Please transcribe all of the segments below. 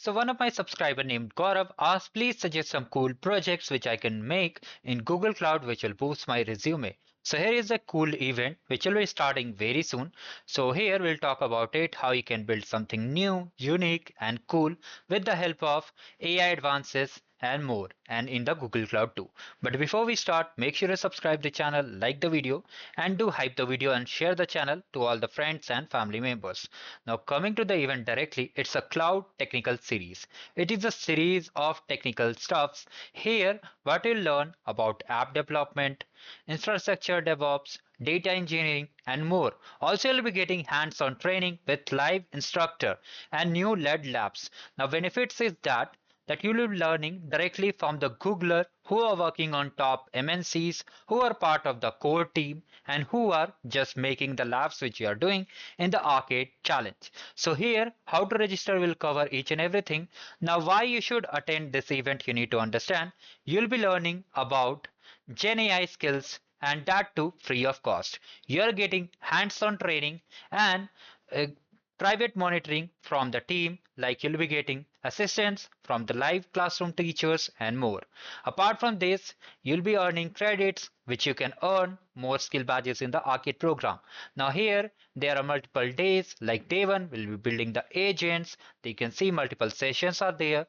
So one of my subscriber named Gaurav asked please suggest some cool projects which I can make in Google Cloud which will boost my resume. So here is a cool event which will be starting very soon. So here we'll talk about it, how you can build something new, unique and cool with the help of AI advances and more and in the Google Cloud too. But before we start, make sure to subscribe the channel, like the video and do hype the video and share the channel to all the friends and family members. Now coming to the event directly, it's a cloud technical series. It is a series of technical stuffs. Here what you'll learn about app development, infrastructure DevOps, data engineering and more. Also you'll be getting hands-on training with live instructor and new LED labs. Now benefits is that you will be learning directly from the Googler who are working on top MNCs, who are part of the core team, and who are just making the labs which you are doing in the arcade challenge. So here, how to register will cover each and everything. Now, why you should attend this event, you need to understand. You'll be learning about Gen AI skills and that too free of cost. You're getting hands-on training and uh, private monitoring from the team, like you'll be getting assistance from the live classroom teachers and more. Apart from this, you'll be earning credits which you can earn more skill badges in the arcade program. Now here there are multiple days, like day one we'll be building the agents. You can see multiple sessions are there,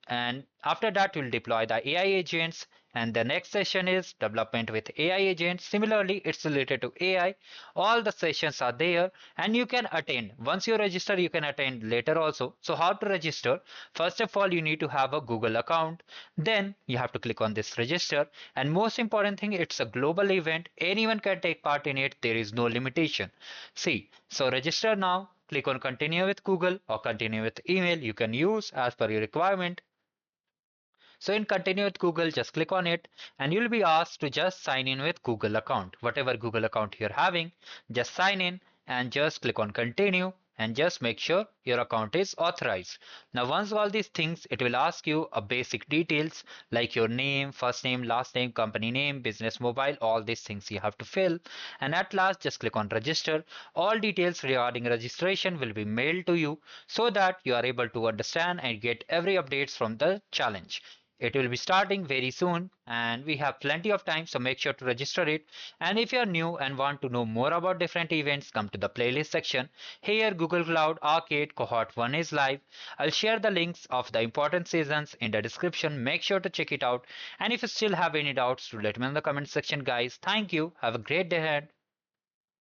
and after that we'll deploy the AI agents, and the next session is development with AI agents. Similarly, it's related to AI. All the sessions are there and you can attend. Once you register, you can attend later also. So how to register? First of all, you need to have a Google account. Then you have to click on this register. And most important thing, it's a global event. Anyone can take part in it. There is no limitation. See, so register now. Click on continue with Google or continue with email. You can use as per your requirement. So in continue with Google, just click on it and you'll be asked to just sign in with Google account. Whatever Google account you're having, just sign in and just click on continue and just make sure your account is authorized. Now once all these things, it will ask you a basic details like your name, first name, last name, company name, business mobile, all these things you have to fill. And at last, just click on register. All details regarding registration will be mailed to you so that you are able to understand and get every updates from the challenge. It will be starting very soon and we have plenty of time, so make sure to register it. And if you're new and want to know more about different events, come to the playlist section. Here Google Cloud Arcade Cohort 1 is live. I'll share the links of the important seasons in the description. Make sure to check it out. And if you still have any doubts, do let me know in the comment section guys. Thank you. Have a great day ahead.